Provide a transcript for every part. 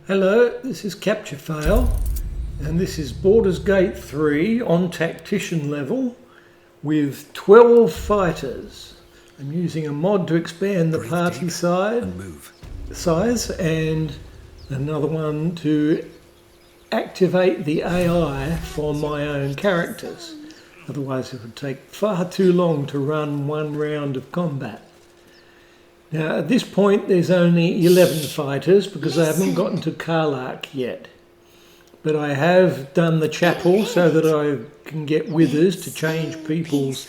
Hello, this is Capture Fail, and this is Baldur's Gate 3 on tactician level with 12 fighters. I'm using a mod to expand the party size and another one to activate the AI for my own characters. Otherwise it would take far too long to run one round of combat. Now at this point there's only 11 fighters because I haven't gotten to Karlach yet. But I have done the chapel so that I can get withers to change people's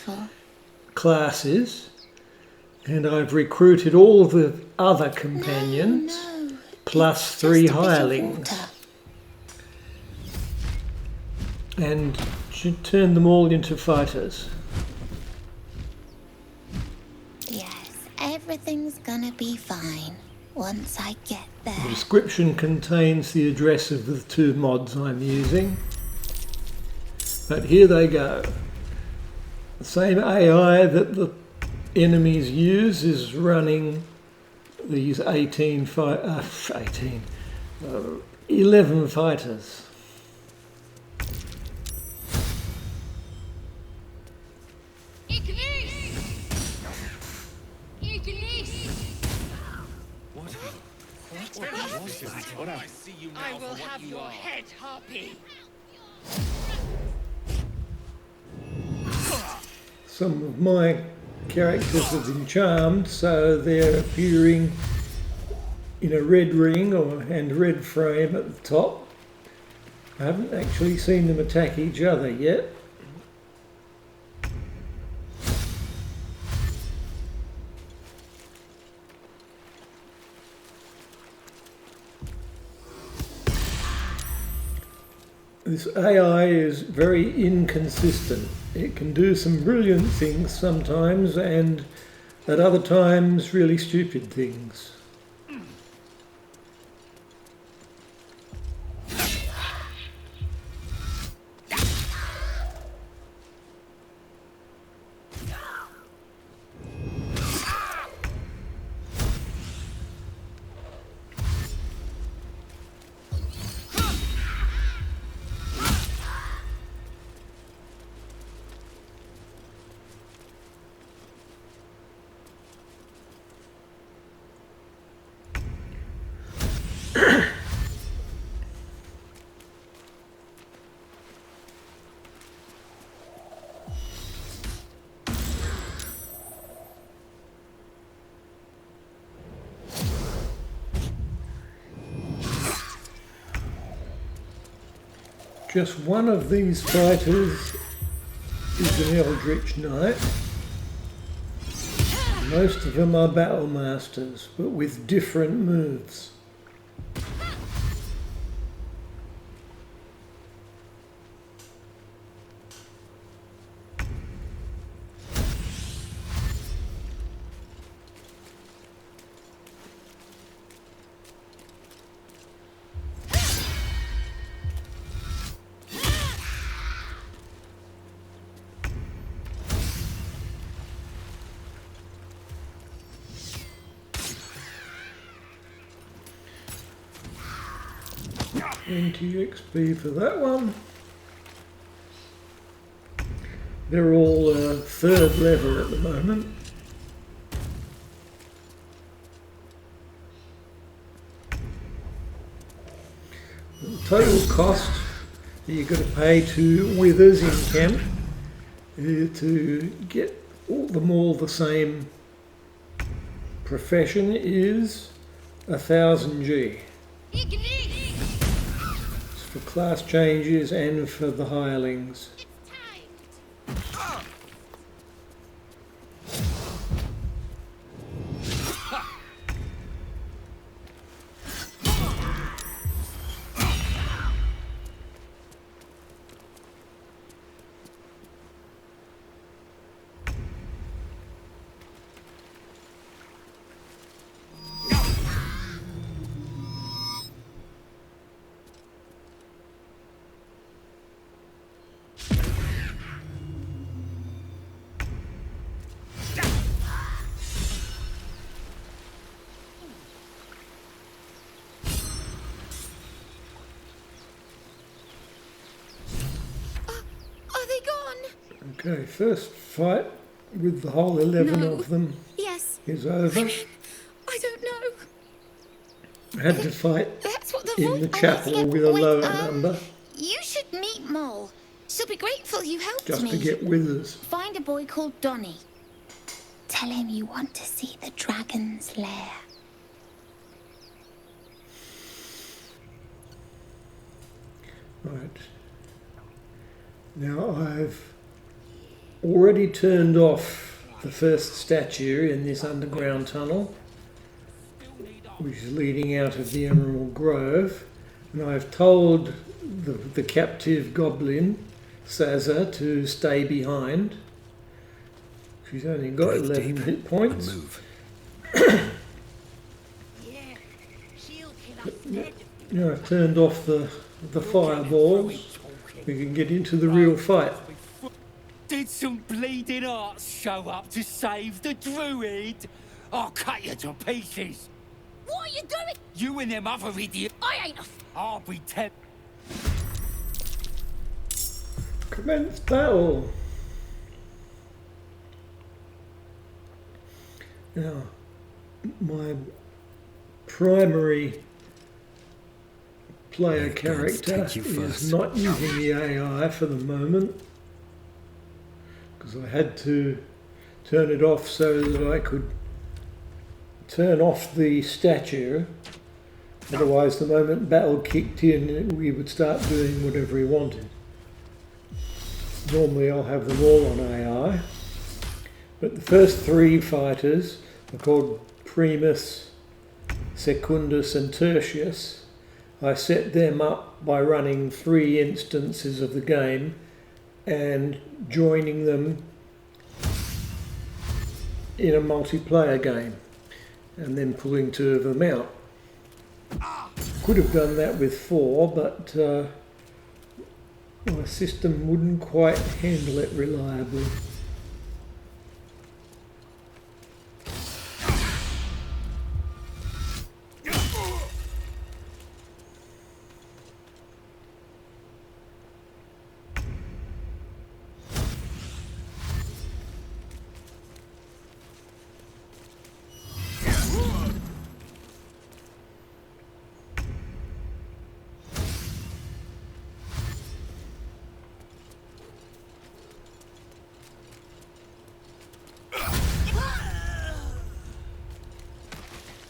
classes. And I've recruited all the other companions plus 3 hirelings. And should turn them all into fighters. Everything's gonna be fine once I get there. The description contains the address of the 2 mods I'm using. But here they go. The same AI that the enemies use is running these 11 fighters. I will have your head, Harpy. Some of my characters have been charmed, so they're appearing in a red ring and red frame at the top. I haven't actually seen them attack each other yet. This AI is very inconsistent. It can do some brilliant things sometimes and at other times really stupid things. Just one of these fighters is an Eldritch Knight. Most of them are Battle Masters, but with different moves. XP for that one. They're all 3rd level at the moment. The total cost that you've got to pay to withers in camp to get them all the same profession is 1000 G. For class changes and for the hirelings. Okay, first fight with the whole 11 No. of them Yes. is over. I don't know. I had to fight That's what the in the voice... chapel with a Wait, lower number You should meet Mole. She'll be grateful you helped just me. to get withers. Find a boy called Donny. Tell him you want to see the dragon's lair. Right. Now I've already turned off the first statue in this underground tunnel, which is leading out of the Emerald Grove, and I've told the captive goblin, Sazza, to stay behind. She's only got 11 hit points. Now I've turned off the fireballs. We can get into the real fight. Did some bleeding arts show up to save the druid? I'll cut you to pieces. What are you doing? You and them other idiot. I ain't I'll be Commence battle. Now, my primary player character is not using the AI for the moment, because I had to turn it off so that I could turn off the statue. Otherwise, the moment battle kicked in, we would start doing whatever we wanted. Normally I'll have them all on AI, but the first three fighters are called Primus, Secundus and Tertius. I set them up by running 3 instances of the game and joining them in a multiplayer game and then pulling 2 of them out. Could have done that with 4, but my system wouldn't quite handle it reliably.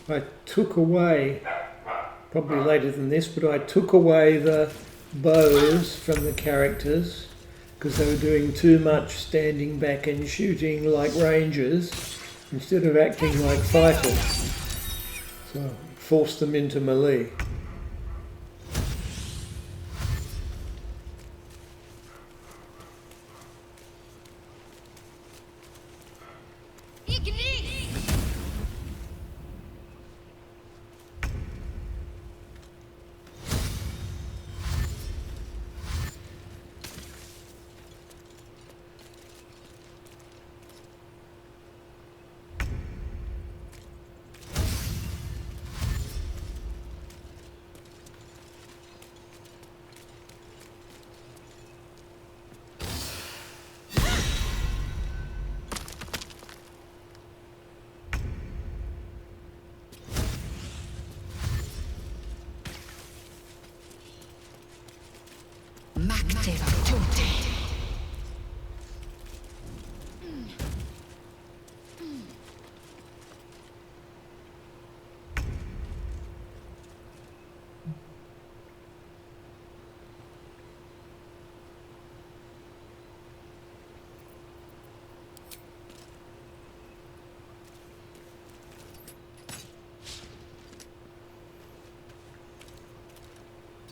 I took away, probably later than this, but I took away the bows from the characters because they were doing too much standing back and shooting like rangers instead of acting like fighters. So forced them into melee.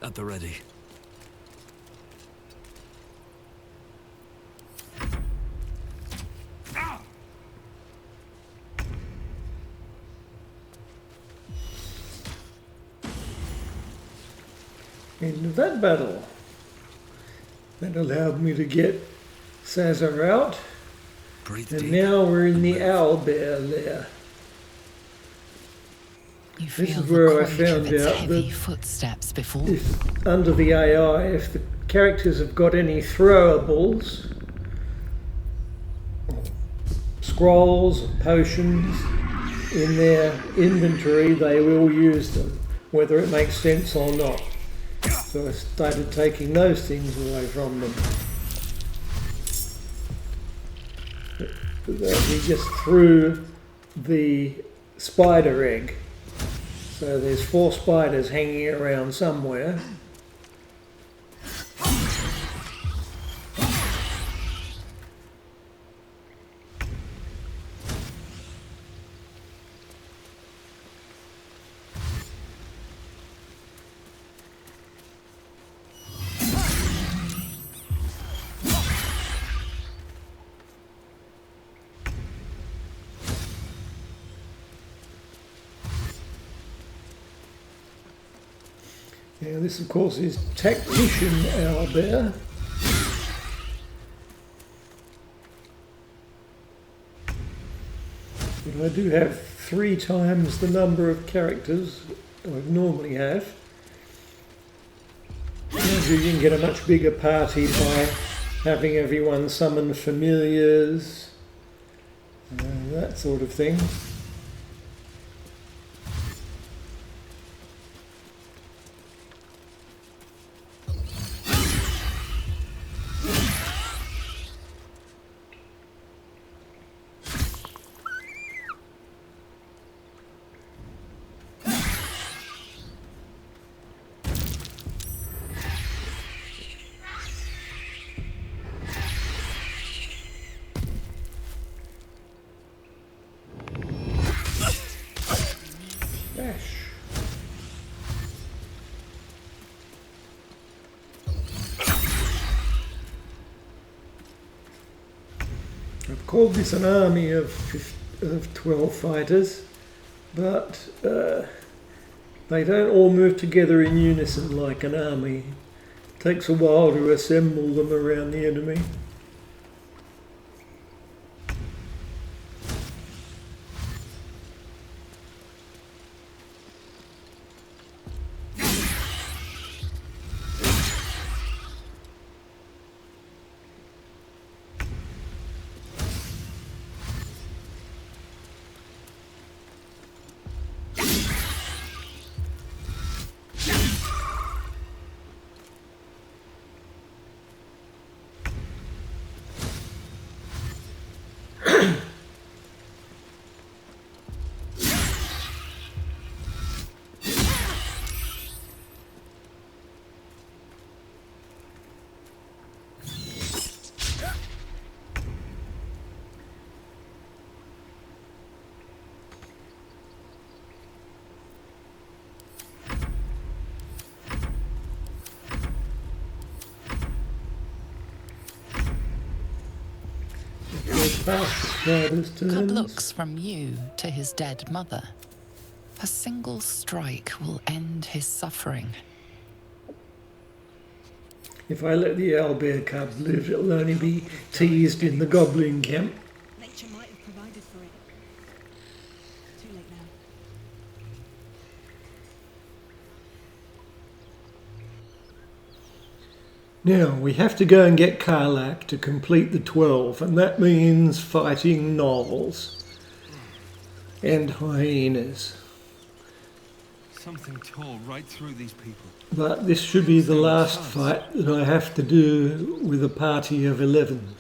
At the ready. End of that battle. That allowed me to get Sazza out. Breathe And deep. now we're in the owlbear lair. You This feel is where the I quake found of its out heavy that footsteps before. if under the AI, if the characters have got any throwables, scrolls, potions in their inventory, they will use them, whether it makes sense or not. So I started taking those things away from them. He just threw the spider egg. So there's 4 spiders hanging around somewhere. Now this of course is Tactician Owlbear. But I do have 3 times the number of characters I normally have. You can get a much bigger party by having everyone summon familiars, that sort of thing. I've called this an army of 12 fighters, but they don't all move together in unison like an army. It takes a while to assemble them around the enemy. Good looks from you to his dead mother. A single strike will end his suffering. If I let the owlbear cubs live, it'll only be teased in the goblin camp. Nature might have provided for it. Too late now. Now, we have to go and get Karlak to complete the 12, and that means fighting gnolls and hyenas. Something tore right through these people. But this should be the last fight that I have to do with a party of 11.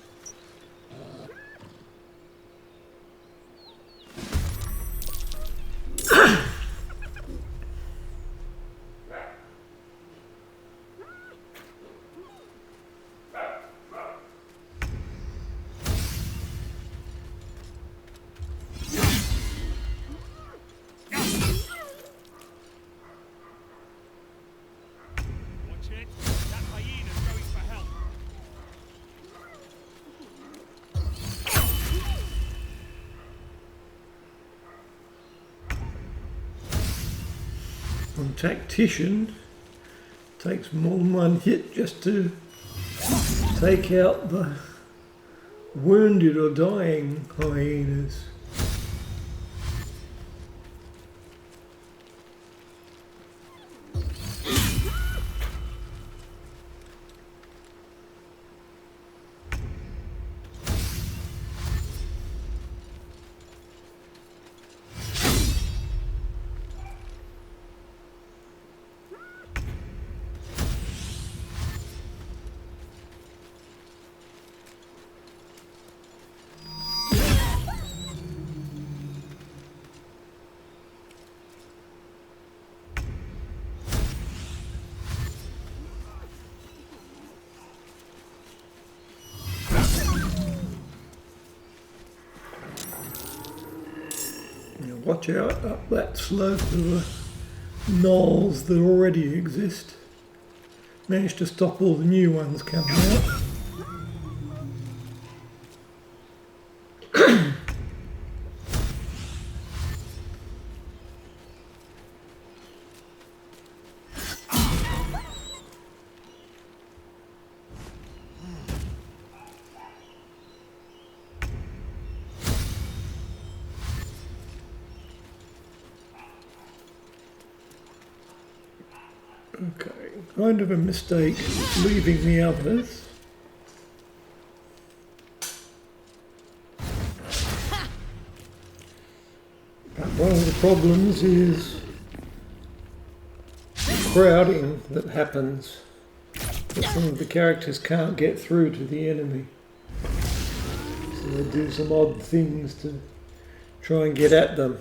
On Tactician, takes more than one hit just to take out the wounded or dying hyenas. Watch out up that slope of the knolls that already exist. Managed to stop all the new ones coming out. Okay, kind of a mistake leaving the others. But one of the problems is the crowding that happens. That some of the characters can't get through to the enemy. So they do some odd things to try and get at them.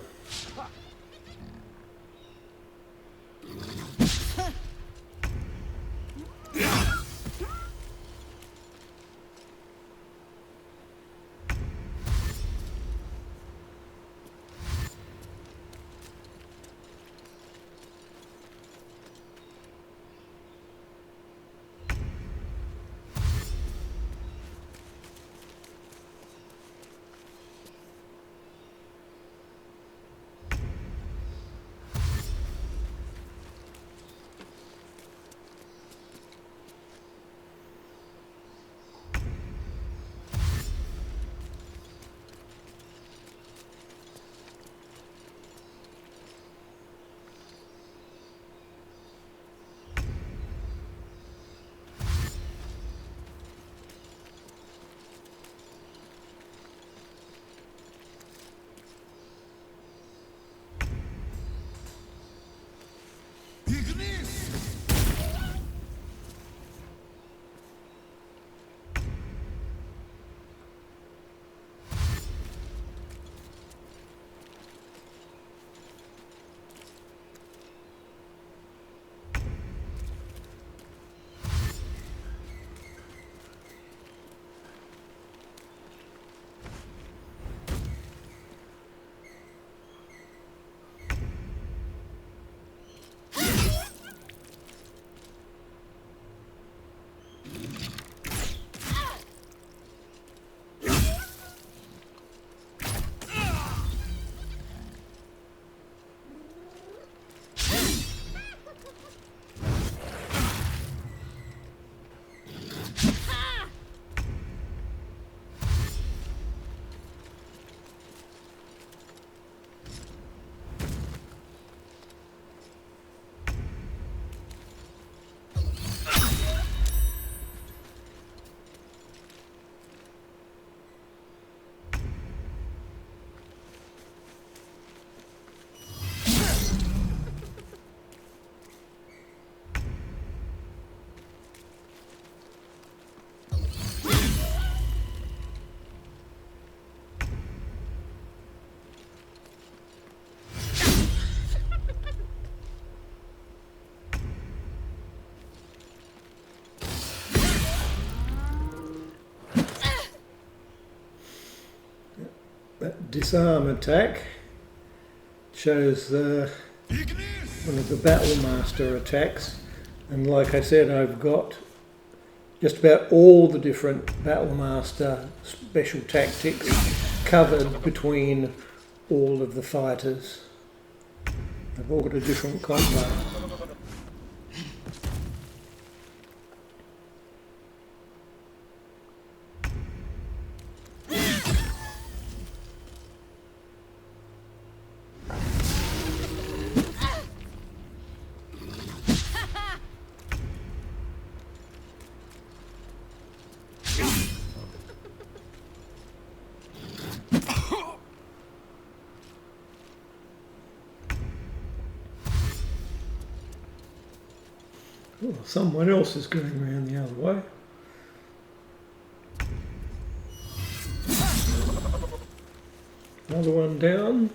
That disarm attack shows one of the Battle Master attacks, and like I said, I've got just about all the different Battle Master special tactics covered between all of the fighters. They've all got a different combo. Oh, someone else is going around the other way. Another one down.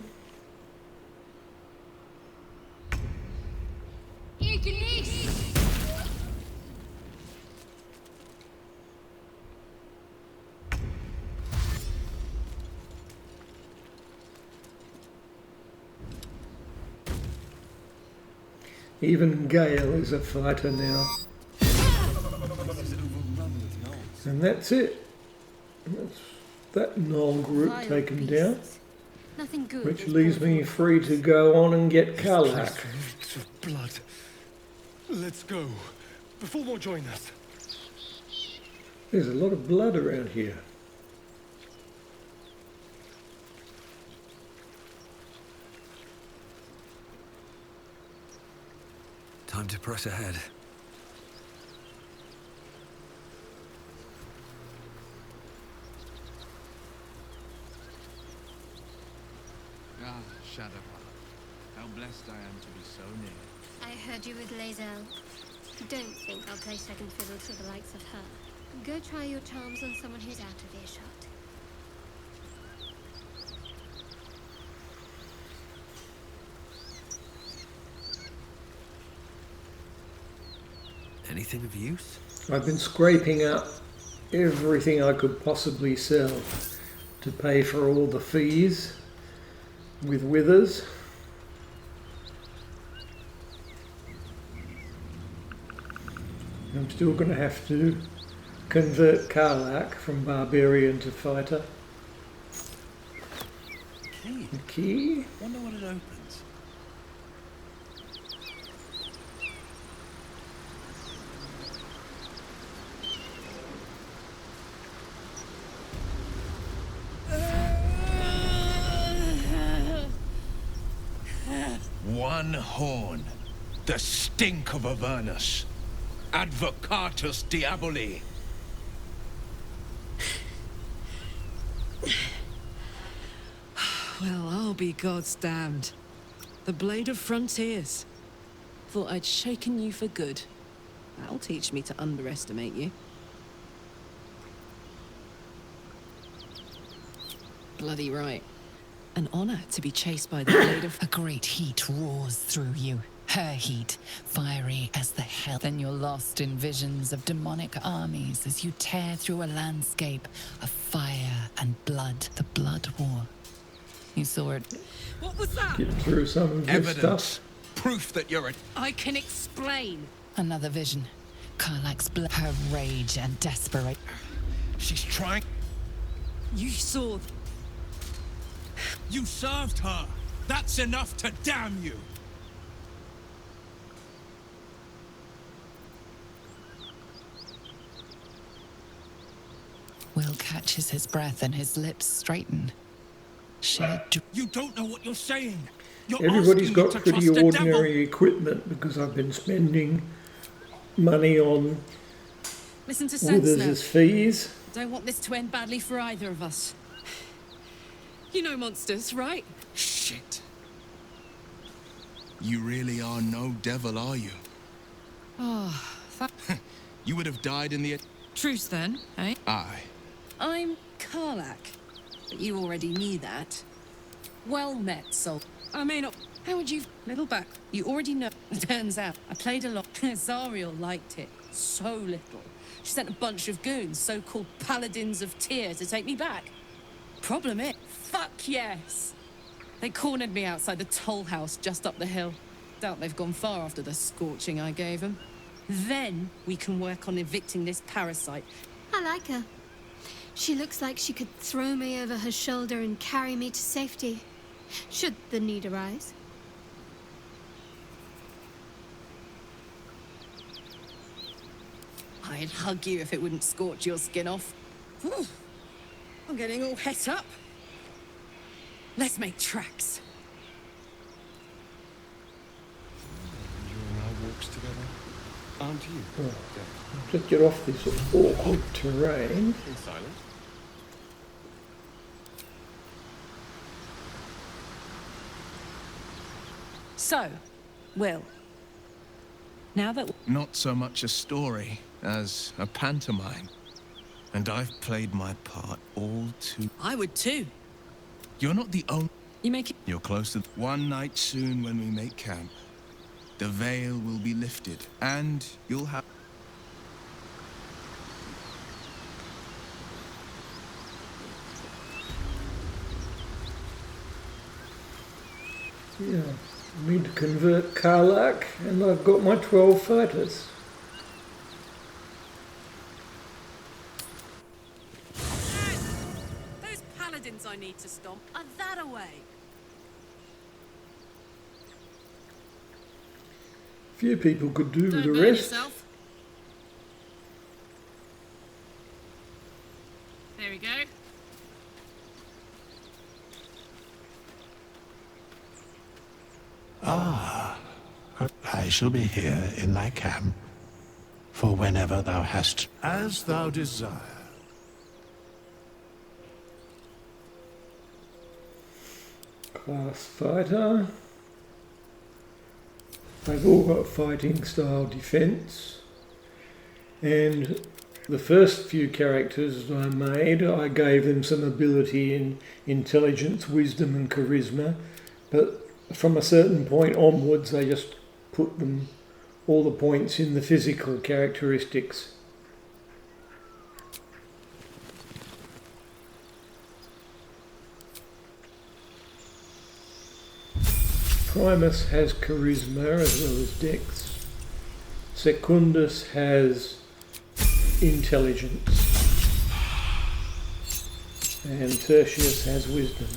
Even Gale is a fighter now. And that's it. That's that Knoll group Vile taken beasts. down, Nothing good. which has leaves brought me forth. free to go on and get Karlach. Reeks of blood. Let's go. Before more join us. There's a lot of blood around here. Time to press ahead. Ah, Shadowheart. How blessed I am to be so near. I heard you with Lae'zel. Don't think I'll play second fiddle to the likes of her. Go try your charms on someone who's out of earshot. Anything of use? I've been scraping up everything I could possibly sell to pay for all the fees with Withers. I'm still going to have to convert Karlach from barbarian to fighter. Key. The key? Wonder what it opens. One horn. The stink of Avernus. Advocatus Diaboli. Well, I'll be God's damned. The Blade of Frontiers. Thought I'd shaken you for good. That'll teach me to underestimate you. Bloody right. An honor to be chased by the Blade of... A great heat roars through you. Her heat, fiery as the hell. Then you're lost in visions of demonic armies as you tear through a landscape of fire and blood. The Blood War. You saw it. What was that? Get through some of this Evidence. stuff. Proof that you're a... I can explain. Another vision. Karlach's blood, her rage and desperation. She's trying... You saw... You served her. That's enough to damn you. Will catches his breath and his lips straighten. You don't know what you're saying. You're Everybody's asking got me to pretty trust the ordinary equipment because I've been spending money on Listen to sense now. Withers' fees. Don't want this to end badly for either of us. You know monsters, right? Shit. You really are no devil, are you? Oh, You would have died in the... truce then, eh? Aye. I'm Karlach, but you already knew that. Well met, soul. I may not... How would you... Little back. You already know. Turns out, I played a lot. Zariel liked it. So little. She sent a bunch of goons, so-called paladins of Tyr, to take me back. Problem is, fuck yes. They cornered me outside the toll house just up the hill. Doubt they've gone far after the scorching I gave them. Then we can work on evicting this parasite. I like her. She looks like she could throw me over her shoulder and carry me to safety, should the need arise. I'd hug you if it wouldn't scorch your skin off. Whew. I'm getting all het up. Let's make tracks. Enjoying our walks together, aren't you? Just get off this awkward terrain. In silence. So, Will, now that... Not so much a story as a pantomime. And I've played my part all too... I would too. You're not the only... You make it... You're close to... One night soon when we make camp, the veil will be lifted, and you'll have... Yeah, I need to convert Karlak, and I've got my 12 fighters. Those paladins I need to stomp are that away. Few people could do with Don't the burn rest. yourself. There we go. I shall be here in thy camp, for whenever thou hast, as thou desire. Class fighter. They've all got fighting style defense. And the first few characters I made, I gave them some ability in intelligence, wisdom and charisma. But from a certain point onwards, I just put them all the points in the physical characteristics. Primus has charisma as well as dex. Secundus has intelligence. And Tertius has wisdom.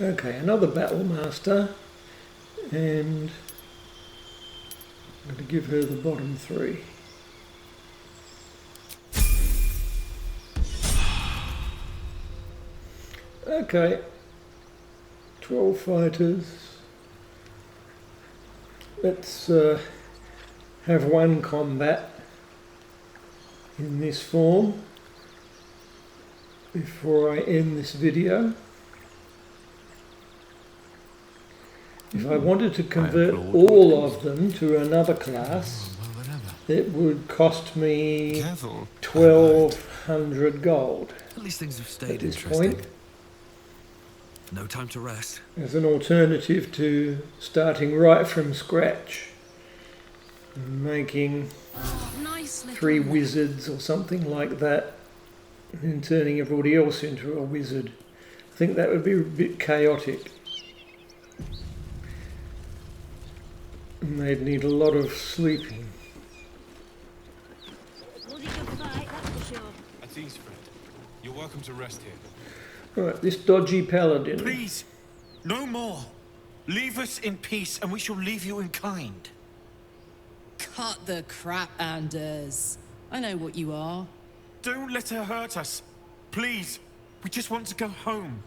Okay, another battle master, and I'm going to give her the bottom three. Okay, 12 fighters. Let's have one combat in this form before I end this video. If I wanted to convert all of them to another class, it would cost me 1,200 gold. At least things have At stayed this interesting. point, No time to rest. as an alternative to starting right from scratch and making Nice little 3 wizards or something like that, and then turning everybody else into a wizard. I think that would be a bit chaotic. And they'd need a lot of sleeping. At ease, friend. You're welcome to rest here. Right, this dodgy paladin. Please, no more. Leave us in peace and we shall leave you in kind. Cut the crap, Anders. I know what you are. Don't let her hurt us. Please, we just want to go home.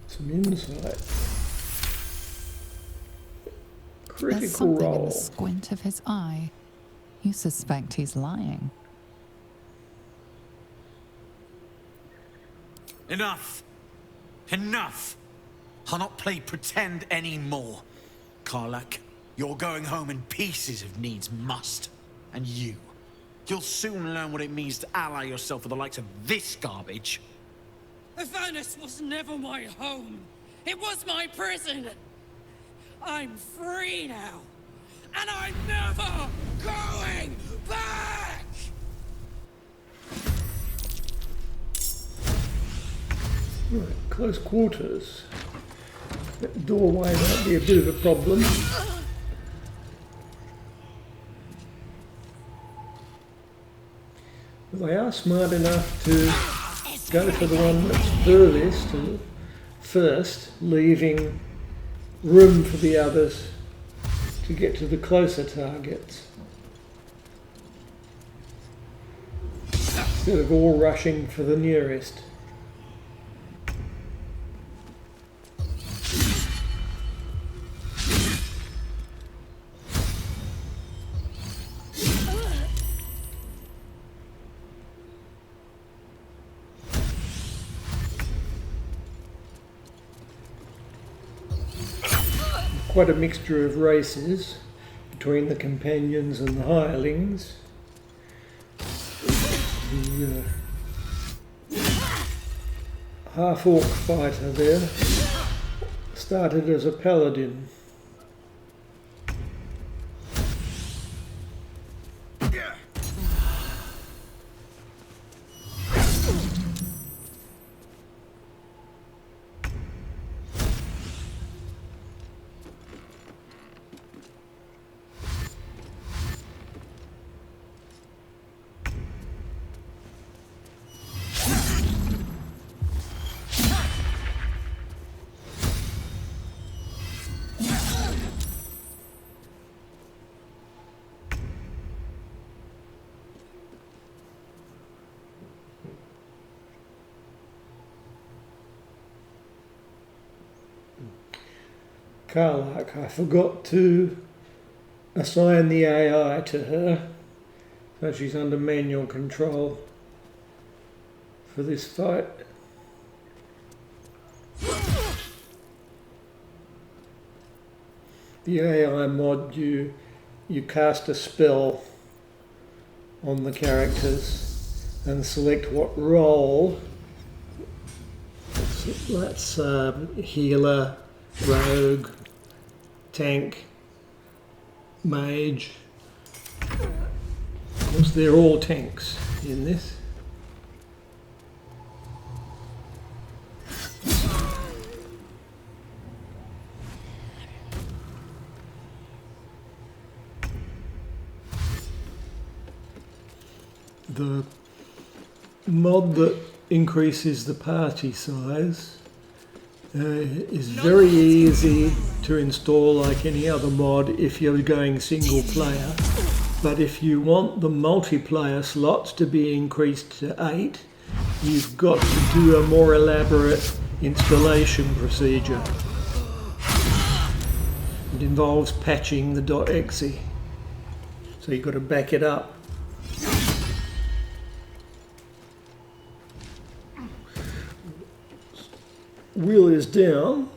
Some insight. There's Critical something in roll. the squint of his eye. You suspect he's lying. Enough. Enough. I'll not play pretend anymore. Karlak, you're going home in pieces if needs must. And you'll soon learn what it means to ally yourself with the likes of this garbage. Avernus was never my home. It was my prison. I'm free now. And I'm never going back! Right, close quarters. That doorway might be a bit of a problem. But they are smart enough to go for the one that's furthest and first, leaving room for the others to get to the closer targets. Instead of all rushing for the nearest. Quite a mixture of races between the companions and the hirelings. The half-orc fighter there started as a paladin. Karlak, I forgot to assign the AI to her, so she's under manual control for this fight. The AI mod, you cast a spell on the characters and select what role. That's healer, rogue, tank, mage. Of course, they're all tanks in this. The mod that increases the party size is very easy to install like any other mod if you're going single player. But if you want the multiplayer slots to be increased to 8, you've got to do a more elaborate installation procedure. It involves patching the .exe, so you've got to back it up. Wheel is down.